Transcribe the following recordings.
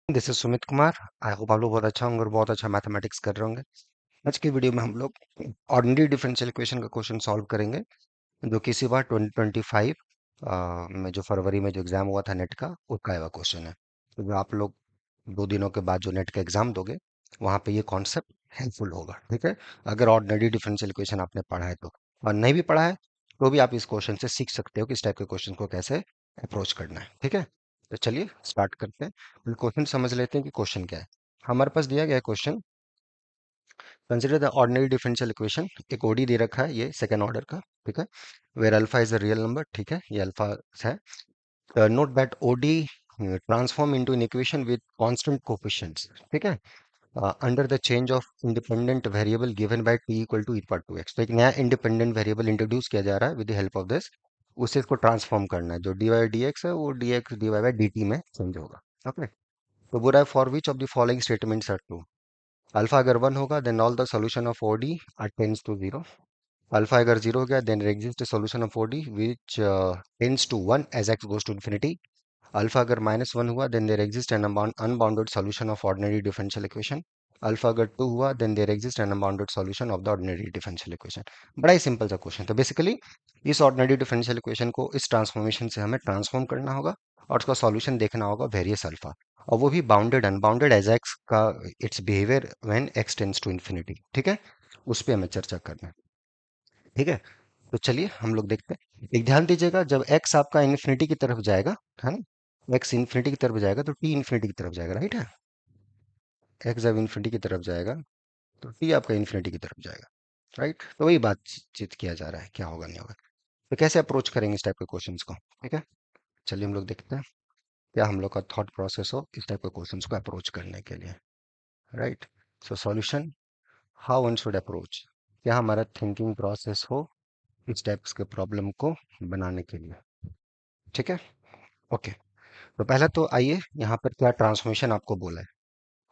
This is Sumit Kumar. I hope आप लोग बहुत अच्छा होंगे और बहुत अच्छा मैथमेटिक्स कर रहे होंगे। आज की वीडियो में हम लोग ऑर्डिनरी डिफरेंशियल इक्वेशन का क्वेश्चन सॉल्व करेंगे, जो कि इसी बार 2025 में जो फरवरी में जो एग्जाम हुआ था नेट का, उसका आया हुआ क्वेश्चन है। तो जो आप लोग 2 दिनों के बाद जो नेट का एग्जाम दोगे, वहाँ पे ये कॉन्सेप्ट हेल्पफुल होगा। ठीक है, अगर ऑर्डिनरी डिफरेंशियल इक्वेशन आपने पढ़ा है तो, और नहीं भी पढ़ा है तो भी आप इस क्वेश्चन से सीख सकते हो कि इस टाइप के क्वेश्चन को कैसे अप्रोच करना है। ठीक है, तो चलिए स्टार्ट करते हैं। क्वेश्चन समझ लेते हैं कि क्वेश्चन क्या है। हमारे पास दिया गया है question, consider the ordinary differential equation. एक ओडी दे रखा है, ये सेकंड ऑर्डर का। ठीक है, where alpha is a real number. ठीक है, ये अल्फा है। Note that ODE transform into an equation with constant coefficients. ठीक है, under the change of independent variable given by t equal to equal to x. तो एक नया independent variable introduce किया जा रहा है with the help of this. उसे इसको ट्रांसफॉर्म करना है, जो डी वाई डी एक्स है वो d x d Y by D t में चेंज होगा। ओके, तो बोल रहा है for which of the following statements are true. Alpha अगर 1 होगा then all the solution of ODE are tends to 0। Alpha अगर 0 हो गया then exist solution of ODE which tends to 1 as x goes to infinity. Alpha अगर -1 हुआ then there exist an unbounded solution of ordinary differential equation. Alpha अगर 2 हुआ then there exist an unbounded solution of the ordinary differential equation. बड़ा ही simple सा question. तो basically इस ordinary differential equation को इस ट्रांसफॉर्मेशन से हमें ट्रांसफॉर्म करना होगा और उसका सॉल्यूशन देखना होगा वेरियस अल्फा, और वो भी बाउंडेड अनबाउंडेड एज एक्स का its behaviour when x tends to infinity. ठीक है, उस पर हमें चर्चा करना है। ठीक है, तो चलिए हम लोग देखते हैं। एक ध्यान दीजिएगा, जब एक्स आपका इन्फिनिटी की तरफ जाएगा, है ना, एक्स इन्फिनिटी की तरफ जाएगा तो टी इन्फिनिटी की तरफ जाएगा, राइट है। एक्स जब इन्फिनिटी की तरफ जाएगा तो टी आपका इन्फिनिटी की तरफ जाएगा, राइट। तो वही बातचीत किया जा रहा है, क्या होगा नहीं होगा। तो कैसे अप्रोच करेंगे इस टाइप के क्वेश्चंस को। ठीक है, चलिए हम लोग देखते हैं क्या हम लोग का थॉट प्रोसेस हो इस टाइप के क्वेश्चंस को अप्रोच करने के लिए, right. So solution, how one should approach, क्या हमारा थिंकिंग प्रोसेस हो इस टाइप्स के प्रॉब्लम को बनाने के लिए। ठीक है, ओके। तो पहला तो आइए, यहाँ पर क्या ट्रांसफॉर्मेशन आपको बोला है।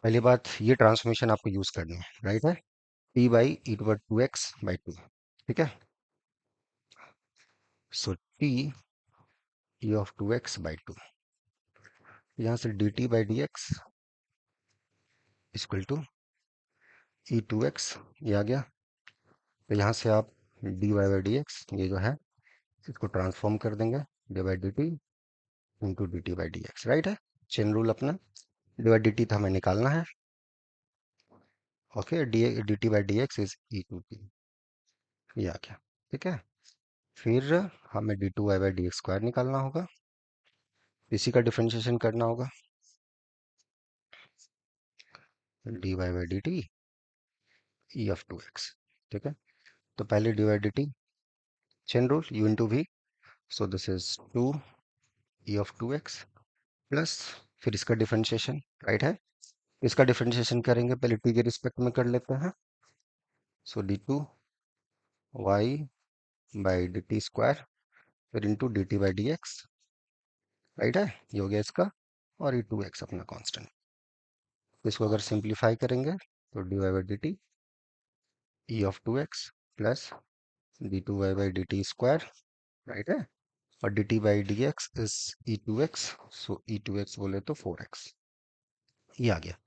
पहली बात, ये ट्रांसफॉर्मेशन आपको यूज करनी है, राइट है। T by E to two X by two. ठीक है, so T E of two X by two, यहाँ से D T by D X equal to E two X, ये आ गया। तो यहाँ से आप D Y by D X ये जो है इसको ट्रांसफॉर्म कर देंगे, D by D T into D T by D X, right है। चेन रूल अपना, डी बाई डी टी तो हमें निकालना है। Okay, d T by D x is E two t, ये आ गया। ठीक है, फिर हमें d two Y by D x square निकालना होगा, इसी का डिफरेंशिएशन करना होगा, d Y by D T E of two x. ठीक है, तो पहले d y d t, chain rule u into v, so this is two E of two x plus, फिर इसका डिफरेंशिएशन, राइट है। इसका डिफरेंशिएशन करेंगे, पहले टी के रिस्पेक्ट में कर लेते हैं। So D two Y by D T square फिर into D T by D X, right है। ये हो गया इसका, और ई टू एक्स अपना कांस्टेंट। इसको अगर सिंप्लीफाई करेंगे तो D Y by D T E of two x plus D two Y by D T square, right है। और D T by D x is E two X, so E two X बोले तो 4x, ये आ गया।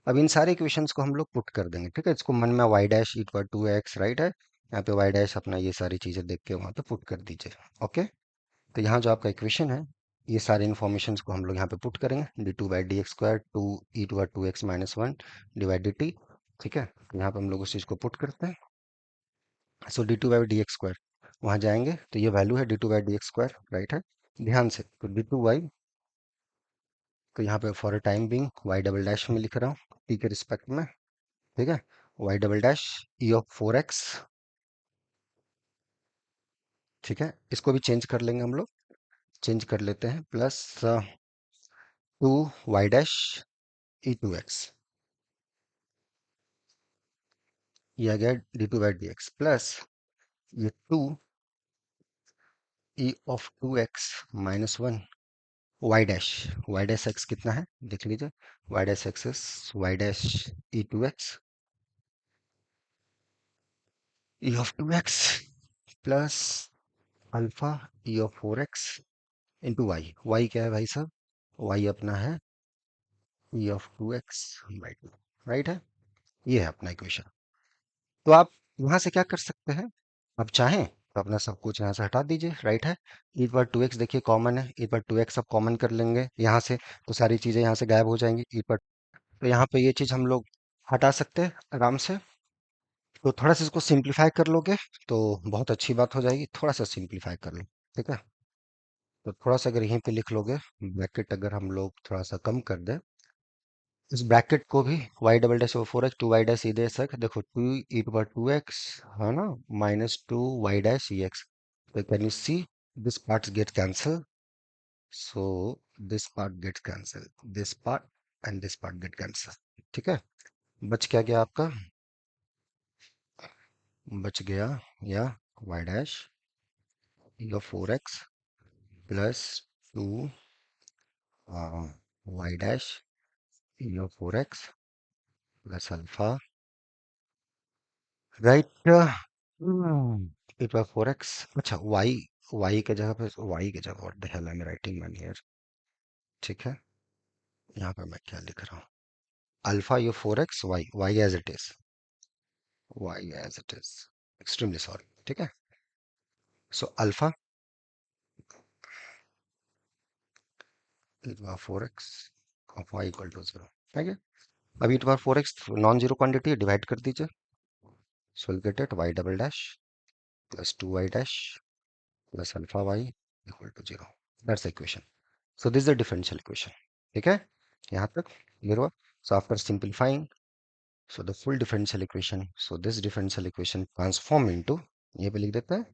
अब इन सारे equations को हम लोग पुट कर देंगे। ठीक है, इसको मन में y dash equal to x, right है। यहाँ पे वाई डैश अपना ये सारी चीजें देख के वहाँ पे पुट कर दीजिए। ओके, तो यहाँ जो आपका इक्वेशन है, ये सारे इन्फॉर्मेशन को हम लोग यहाँ पे पुट करेंगे, d two by D x square two E to two x minus one divide d t. ठीक है, तो यहाँ पे हम लोग उस चीज़ को पुट करते हैं। So D two by D x square, वहाँ जाएंगे तो ये वैल्यू है D two by D x square, right है। ध्यान से, तो डी टू वाई, तो यहाँ पे for a time being y double dash में लिख रहा हूँ टी के रिस्पेक्ट में। ठीक है, y double dash E of 4x। ठीक है, इसको भी चेंज कर लेंगे हम लोग, चेंज कर लेते हैं, plus two Y dash E two X, ये आ गया D two by D X plus ये two E of two x minus one Y dash X कितना है देख लीजिए, Y dash X is Y dash E two X E of two x plus alpha E of four X into Y. Y क्या है भाई साहब, Y अपना है E of two X by to, right है। ये है अपना इक्वेशन। तो आप यहाँ से क्या कर सकते हैं, आप चाहें तो अपना सब कुछ यहाँ से हटा दीजिए, राइट है। ई पर टू एक्स देखिए कॉमन है, ई पर टू एक्स आप कॉमन कर लेंगे यहाँ से, तो सारी चीजें यहाँ से गायब हो जाएंगी ई पर। तो यहाँ पे ये चीज हम लोग हटा सकते हैं आराम से। तो थोड़ा सा इसको सिंप्लीफाई कर लोगे तो बहुत अच्छी बात हो जाएगी, थोड़ा सा सिंप्लीफाई कर लो, ठीक है। तो थोड़ा सा अगर यहीं पे लिख लोगे, ब्रैकेट अगर हम लोग थोड़ा सा कम कर दें, इस ब्रैकेट को भी Y double dash over four X two Y dash E दे सक, देखो two E power two X है ना, minus two Y dash E X. तो can you see this part get cancel, so this part get cancel, this part and this part get cancel, ठीक है। बच क्या गया आपका, बच गया या Y dash E of four X plus two Y dash E of four X plus alpha, right. A पर फोर एक्स, अच्छा वाई, वाई के जगह पे, वाई के जगह what the hell I am writing man here, ठीक है। यहाँ पे मैं क्या लिख रहा हूँ, alpha U four X Y, Y as it is, Y as it is, extremely sorry, ठीक है। So alpha four X of Y equal to zero, ठीक है। अभी it bar four X non zero quantity है, divide कर दीजिए, so will get it y double dash plus two Y dash plus alpha y equal to zero, that's equation. So this is the differential equation, ठीक है। यहाँ तक clear हुआ। So after simplifying, so the full differential equation, so this differential equation transform into, ये पे लिख देते हैं,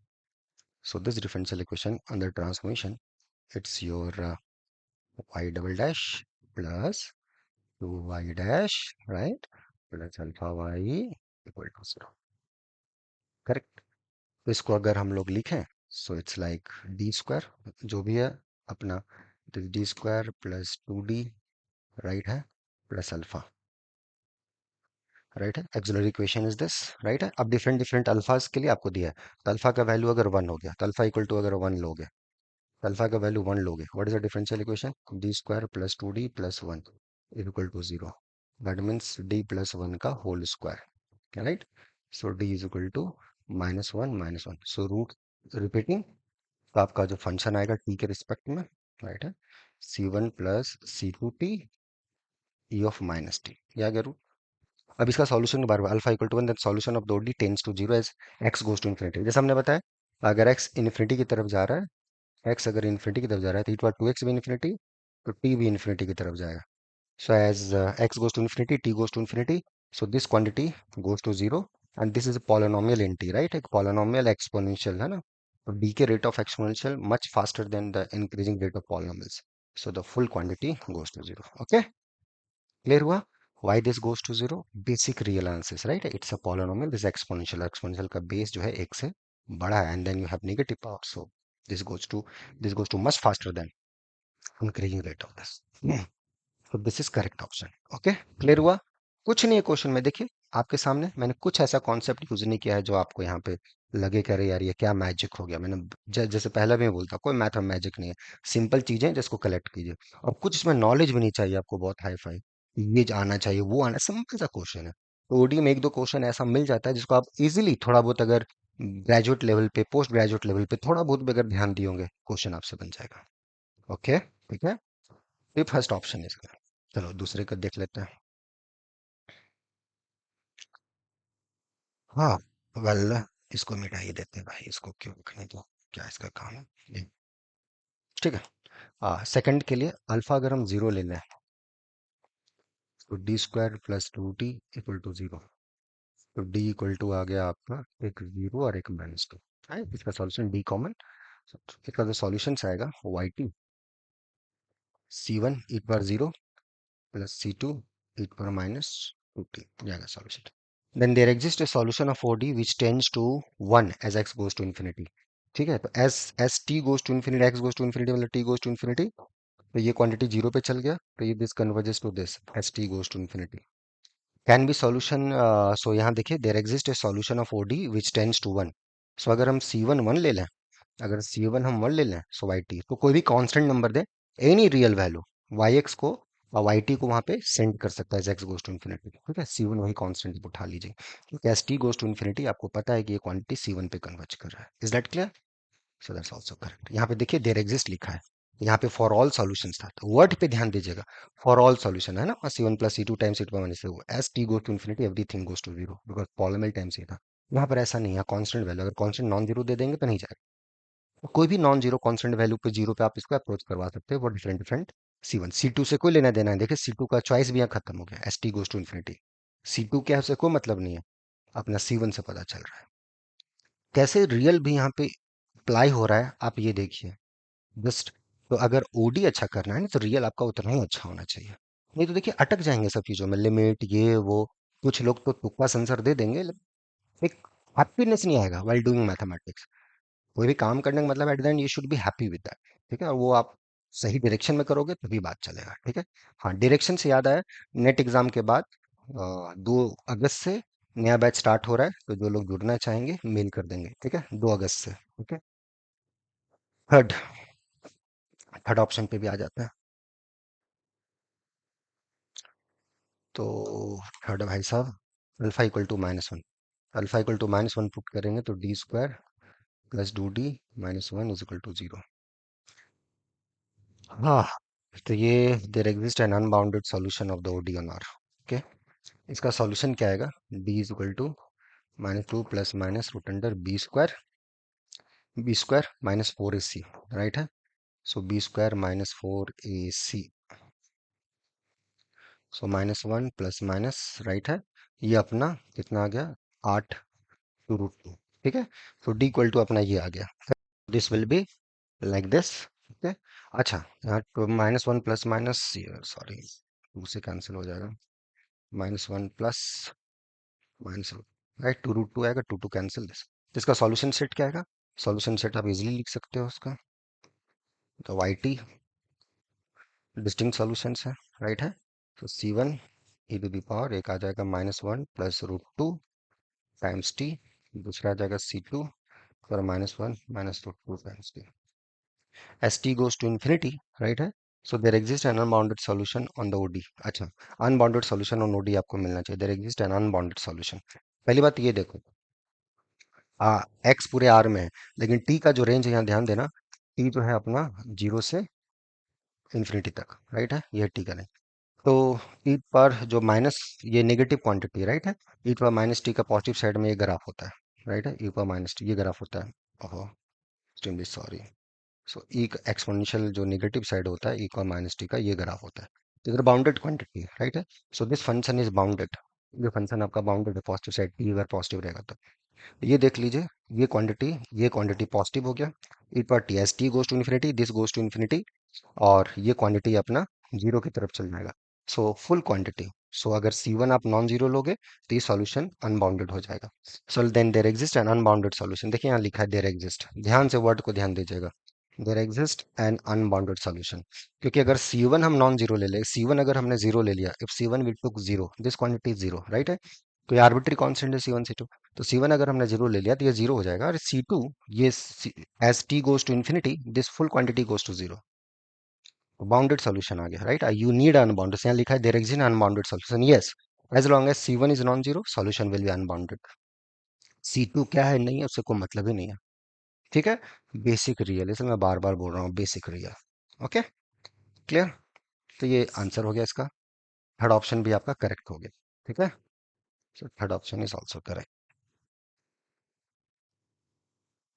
so this differential equation under transformation, it's your y double dash plus 2y dash, right, plus alpha y equal to zero, correct. तो इसको अगर हम लोग लिखें, so it's like d square जो भी है अपना, तो d square plus 2d, right है, प्लस अल्फा, राइट है। Axillary equation is this, right है। अब डिफरेंट डिफरेंट अल्फाज के लिए आपको दिया है, तो अल्फा का वैल्यू अगर वन हो गया, तो अल्फा इक्वल टू अगर वन लोगे, तो अल्फा का वैल्यू वन लोगे, what is the differential equation, D square plus two D plus one equal to zero, that means D plus one का whole square, right. So D is equal to minus one, so root repeating, तो आपका जो function आएगा T के respect में, right है, C one plus C two T E of minus T, या क्या। अब इसका सॉल्यूशन के बारे में, alpha equal to one, solution of दो D tends to zero as x goes to infinity, जैसे हमने बताया, अगर एक्स इन्फिनिटी की तरफ जा रहा है, एक्स अगर इन्फिनिटी की तरफ जा रहा है, तो इट टू एक्स भी इन्फिनिटी, तो टी भी इन्फिनिटी की तरफ जाएगा। So as x goes to infinity, t goes to infinity, so this quantity goes to zero, and this is a polynomial in t, right, एक पॉलिनोमियल एक्सपोनेंशियल है ना, तो decay rate of exponential much faster than the increasing rate of polynomials, so the full quantity goes to zero, okay. Clear हुआ। why this goes to zero, basic real analysis, right, it's a polynomial, this exponential, exponential का base जो है एक से बड़ा है, and then you have negative power, so this goes to, this goes to much faster than increasing rate of this, तो this is correct option, okay. Clear हुआ। कुछ नहीं है क्वेश्चन में, देखिए आपके सामने मैंने कुछ ऐसा कॉन्सेप्ट यूज नहीं किया है जो आपको यहाँ पे लगे कह रहे यार ये क्या मैजिक हो गया, मैंने जैसे पहले भी बोलता कोई मैथ में मैजिक नहीं है, सिंपल चीजें जिसको कलेक्ट कीजिए, और कुछ इसमें नॉलेज भी नहीं चाहिए आपको बहुत हाई फाई, ये आना चाहिए वो आना, सिंपल सा क्वेश्चन है। तो ओडी में एक दो क्वेश्चन ऐसा मिल जाता है जिसको आप इजीली थोड़ा बहुत अगर ग्रेजुएट लेवल पे, पोस्ट ग्रेजुएट लेवल पे थोड़ा बहुत भी अगर ध्यान दिए होंगे, क्वेश्चन आपसे बन जाएगा, ओके, ठीक है। ये फर्स्ट ऑप्शन है इसका। चलो दूसरे का देख लेते हैं। हाँ, वेल, इसको मिटा ही देते हैं भाई, इसको क्यों रखने दो, क्या इसका काम है ये, ठीक है। सेकंड के लिए अल्फा अगर हम जीरो ले लें, तो D square plus two t equal to zero, तो डी इक्वल टू आ गया आपका एक जीरो और एक माइनस टू, है इसका सॉल्यूशन डी कॉमन, इसका जो सॉल्यूशन आएगा वाई टी सी वन ई पर zero plus C2 e to power minus 2t, जाएगा solution. Then there exists a solution of OD which tends to 1 as x goes to infinity. ठीक है, तो as t goes to infinity, x goes to infinity मतलब t goes to infinity, तो ये quantity zero पे चल गया, तो ये this converges to this as t goes to infinity. Can be solution, so यहाँ देखिए there exist a solution of ODE which tends to one, so अगर हम सी वन वन ले लें, अगर सी वन हम वन ले लें, सो वाई टी, तो कोई भी कांस्टेंट नंबर दे, any real value y x को और वाई टी को वहां पे सेंड कर सकता है एक्स गोज टू इन्फिनिटी। ठीक है, सी वन वही कांस्टेंट उठा लीजिए, क्योंकि as T goes to infinity आपको पता है कि ये क्वांटिटी सी वन पे कन्वर्ज कर रहा है। Is that clear? So that's also correct. यहाँ पे देखिए देयर एग्जिस्ट लिखा है, यहाँ पे फॉर ऑल सॉल्यूशंस था, तो वर्ड पे ध्यान दीजिएगा। फॉर ऑल सॉल्यूशन है ना, C one plus C two times C two minus S T goes to infinity everything goes to zero, because polynomial times ये था। यहाँ पर ऐसा नहीं है, कांस्टेंट वैल्यू, अगर कांस्टेंट नॉन जीरो दे देंगे तो नहीं जाएगा। तो कोई भी नॉन जीरो कांस्टेंट वैल्यू पे जीरो पे आप इसको अप्रोच करवा सकते हो, वो different different C one C two से कोई लेना देना है। देखिए सी टू का चॉइस भी यहाँ खत्म हो गया, as T goes to infinity. C two क्या है उससे कोई मतलब नहीं है, अपना सी वन से पता चल रहा है। कैसे रियल भी यहाँ पे अप्लाई हो रहा है आप ये देखिए जस्ट। तो अगर ओडी अच्छा करना है ना, तो रियल आपका उतना ही अच्छा होना चाहिए। नहीं तो देखिए अटक जाएंगे सब चीजों में, लिमिट ये वो। कुछ लोग तो तुक्का सेंसर दे देंगे, लेकिन एक हैप्पीनेस नहीं आएगा वाइल डूइंग मैथमेटिक्स। कोई भी काम करने का मतलब at the end you should be happy with that. ठीक है, और वो आप सही डायरेक्शन में करोगे तभी बात चलेगा। ठीक है। हाँ, डायरेक्शन से याद आया, नेट एग्जाम के बाद 2 अगस्त से नया बैच स्टार्ट हो रहा है, तो जो लोग जुड़ना चाहेंगे मेल कर देंगे। ठीक है, 2 अगस्त से। ठीक है। थर्ड थर्ड ऑप्शन पे भी आ जाता है। तो थर्ड भाई साहब, alpha equal to minus one. Alpha equal to minus one put करेंगे तो D square plus two d minus one is equal to zero. हाँ, तो ये there exist an unbounded solution of the ODE on R. Okay, इसका solution क्या आएगा? D is equal to minus two plus minus root under b square minus four A c. Right है, so b square minus four ए सी। So minus one plus minus, right है, ये अपना कितना आ गया? 8 to root to. ठीक है, तो d equal to अपना ये आ गया। This will be like this. Okay, अच्छा, यहाँ तो minus one plus minus, sorry, two से कैंसिल हो जाएगा। Minus one plus minus, right, two root two आएगा, टू टू कैंसिल दिस। इसका सॉल्यूशन सेट क्या आएगा? सॉल्यूशन सेट आप इजीली लिख सकते हो उसका, तो वाई टी डिस्टिंक्ट सॉल्यूशंस है। राइट है, तो c one e to the power एक आ जाएगा minus one plus root two times t, दूसरा आ जाएगा सी टू और minus one minus root two times t. S T goes to infinity. Right है, so there exist an unbounded solution on the ODE. अच्छा, unbounded solution on ODE आपको मिलना चाहिए, there exist an unbounded solution. पहली बात ये देखो, x पूरे आर में है, लेकिन टी का जो रेंज है यहाँ ध्यान देना, टी जो है अपना जीरो से इन्फिनिटी तक। राइट है, ये टी का रेंज। तो ई पर जो माइनस, ये नेगेटिव क्वांटिटी, राइट है, ई पर माइनस टी का पॉजिटिव साइड में ये ग्राफ होता है। राइट है, ई पर माइनस टी ये ग्राफ होता है। ओहो, एक्सट्रीमली सॉरी। सो ई का एक्सपोनेंशियल जो नेगेटिव साइड होता है, ई का माइनस टी का ये ग्राफ होता है। तो इधर बाउंडेड क्वांटिटी है। राइट है, so this function is bounded. ये फंक्शन आपका बाउंडेड है, पॉजिटिव साइड टी अगर पॉजिटिव रहेगा तो। ये देख लीजिए, ये क्वांटिटी पॉजिटिव हो गया, ई पर t S T goes to infinity, this goes to infinity, और ये क्वांटिटी अपना जीरो की तरफ चल जाएगा। So full quantity. सो अगर C1 आप नॉन जीरो लोगे तो ये सॉल्यूशन अनबाउंडेड हो जाएगा। So then there exist an unbounded solution. देखिए यहाँ लिखा है देर एग्जिस्ट, ध्यान से वर्ड को ध्यान दीजिएगा। There exist an unbounded solution, क्योंकि अगर C1 हम नॉन जीरो ले ले, C1 अगर हमने जीरो ले लिया, if C1 we took zero, this quantity zero. Right है, तो ये आर्बिट्री कांस्टेंट है C1 C2। तो C1 अगर हमने जीरो ले लिया तो ये जीरो हो जाएगा, और C2 ये as t goes to infinity this full quantity goes to zero. Bounded solution आ गया। राइट, यू नीड अनबाउंडेड, यहाँ लिखा है there exist unbounded solution. Yes, as long as c one is non zero solution will be unbounded. C two क्या है, नहीं है, उससे कोई मतलब ही नहीं है। ठीक है, बेसिक रियल, इसलिए मैं बार बार बोल रहा हूँ बेसिक रियल। Okay, clear? तो ये आंसर हो गया इसका। थर्ड ऑप्शन भी आपका करेक्ट हो गया। ठीक है, so third option is also correct.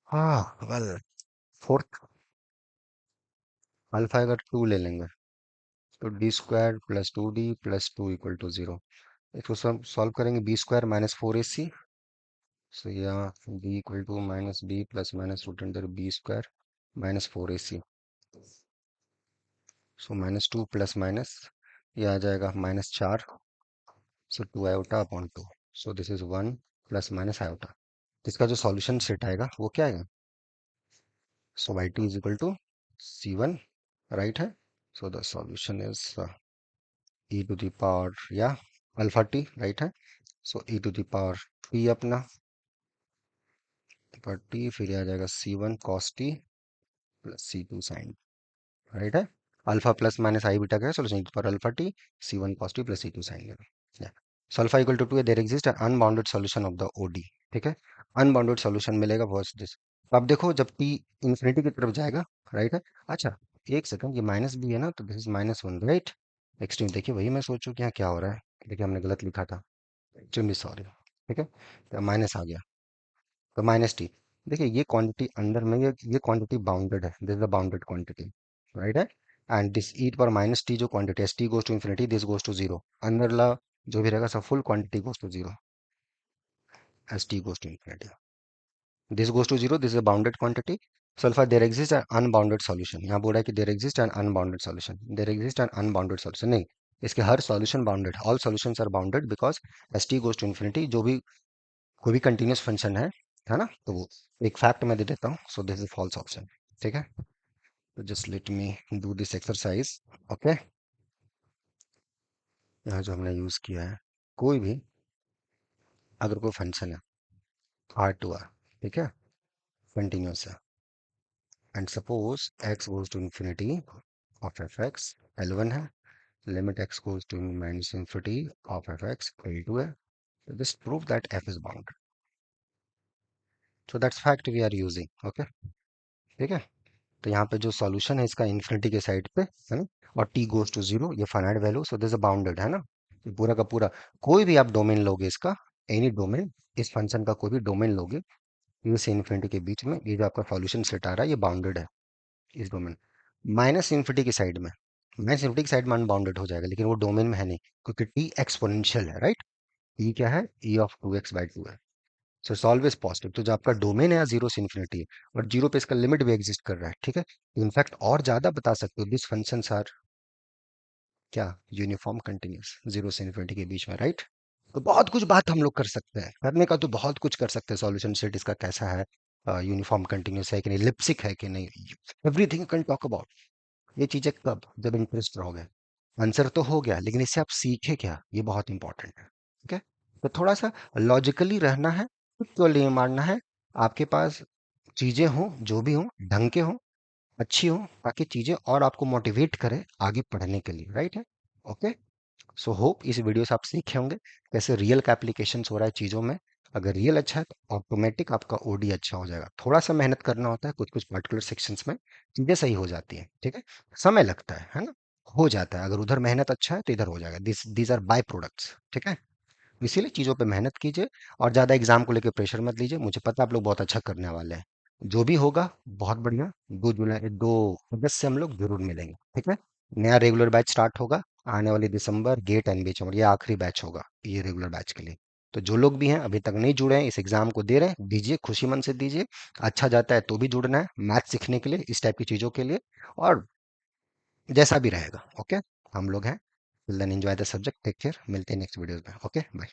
हाँ, वेल, फोर्थ, अल्फा अगर टू ले लेंगे तो D square plus two D plus two equal to zero. इसको सॉल्व करेंगे, B square minus four A C. So yeah, b equal to minus b plus minus root under b square minus 4ac. So minus 2 plus minus, ये आ जाएगा minus चार। So two iota upon two. So this is one plus minus iota. इसका जो solution set आएगा वो क्या आएगा? So y t is equal to c one. Right है, so the solution is E to the power या alpha t. Right है, so E to the power t अपना, पर टी फिर आ जाएगा c one cos t plus सी two sine. Right है, alpha plus minus i beta का solution for alpha t c one cos t plus C two sine या so alpha equal to there exist unbounded solution of the ODE. ठीक है, unbounded solution मिलेगा वर्स दिस। अब देखो जब टी इन्फिनिटी की तरफ जाएगा, राइट है। अच्छा, एक सेकंड, ये माइनस भी है ना, तो दिस इज -1, राइट। एक्सट्रीम देखिए, वही मैं सोचूं कि यहाँ क्या हो रहा है। देखिए हमने गलत लिखा था, एक्सट्रीमली सॉरी। ठीक है, तो माइनस आ गया, तो -t। देखिए ये क्वांटिटी अंदर में, ये क्वांटिटी बाउंडेड है, this is the bounded quantity, right है। एंड दिस ई पर -t जो quantity s T goes to infinity, this goes to zero, अंदर ला जो भी रहेगा सब full quantity goes to zero, s T goes to infinity, this goes to zero, this is bounded quantity. सल्फर there exist an unbounded solution, यहाँ बोल रहा है कि there exist an unbounded solution, there exist an unbounded solution नहीं, इसके हर solution bounded, all solutions are bounded because as T goes to infinity, जो भी कोई भी कंटिन्यूस फंक्शन है ना, तो वो एक फैक्ट मैं दे देता हूँ, so this is false option. ठीक है, तो just let me do this exercise. Okay, यहाँ जो हमने यूज किया है, कोई भी अगर कोई फंक्शन है आर टू आर, ठीक है, कंटिन्यूस है, and suppose x goes to infinity of f x L1 है, limit x goes to minus infinity of f x L2 है, this prove that f is bound, so that's fact we are using. Okay, ठीक है। तो यहाँ पे जो solution है इसका इन्फिनिटी के साइड पे है ना, और टी गोज टू जीरो, ये finite value, so this bounded है ना, ये पूरा का पूरा। कोई भी आप डोमेन लोगे इसका, एनी डोमेन, इस फंक्शन का कोई भी डोमेन लोगे, ये से इन्फिनिटी के बीच में ये जो आपका सॉल्यूशन सेट आ रहा है ये बाउंडेड है, इस डोमेन। माइनस इन्फिनिटी की साइड में, माइनस इन्फिनिटी की साइड में अनबाउंडेड हो जाएगा, लेकिन वो डोमेन में है नहीं, क्योंकि टी एक्सपोनेंशियल है, राइट। ई क्या है, ई ऑफ 2x/2 है, सो इट्स ऑलवेज पॉजिटिव। तो जो आपका डोमेन है जीरो से इन्फिनिटी है, और जीरो पे इसका लिमिट भी एग्जिस्ट कर रहा है, ठीक है। इनफैक्ट और ज्यादा बता सकते हो, दिस फंक्शंस आर क्या, यूनिफॉर्म कंटिन्यूअस जीरो से इन्फिनिटी के बीच में, राइट। तो बहुत कुछ बात हम लोग कर सकते हैं, करने का तो बहुत कुछ कर सकते हैं, सॉल्यूशन सेट इसका कैसा है, यूनिफॉर्म कंटिन्यूअस है कि नहीं, लिप्सिक है कि नहीं, एवरीथिंग कैन टॉक अबाउट। ये चीजें कब, जब इंटरेस्ट रहोगे। आंसर तो हो गया, लेकिन इससे आप सीखे क्या, ये बहुत इंपॉर्टेंट है। ठीक है, तो थोड़ा सा लॉजिकली रहना है, तो नहीं मारना है, आपके पास चीजें हों, जो भी हों ढंग के हों, अच्छी हों, ताकि चीजें और आपको मोटिवेट करें आगे पढ़ने के लिए, राइट है। ओके, सो होप इस वीडियो से आप सीखे होंगे कैसे रियल का एप्लीकेशन हो रहा है चीजों में। अगर रियल अच्छा है तो ऑटोमेटिक आपका ओडी अच्छा हो जाएगा। थोड़ा सा मेहनत करना होता है कुछ कुछ पर्टिकुलर सेक्शंस में, चीजें सही हो जाती हैं, ठीक है। समय लगता है ना, हो जाता है। अगर उधर मेहनत अच्छा है तो इधर हो जाएगा, this these are byproducts, ठीक है। इसीलिए चीज़ों पे मेहनत कीजिए, और ज़्यादा एग्जाम को लेकर प्रेशर मत लीजिए, मुझे पता है आप लोग बहुत अच्छा करने वाले हैं। जो भी होगा बहुत बढ़िया, 2 जुलाई 2 अगस्त से हम लोग जरूर मिलेंगे, ठीक है। नया रेगुलर बैच स्टार्ट होगा आने वाले दिसंबर, गेट एनबीए और ये आखिरी बैच होगा ये रेगुलर बैच के लिए। तो जो लोग भी हैं अभी तक नहीं जुड़े हैं, इस एग्जाम को दे रहे हैं, दीजिए, खुशी मन से दीजिए। अच्छा जाता है तो भी जुड़ना है मैथ सीखने के लिए, इस टाइप की चीज़ों के लिए, और जैसा भी रहेगा। ओके, हम लोग हैं। Till then enjoy the subject, take care, मिलते हैं नेक्स्ट वीडियोस में। Okay, bye.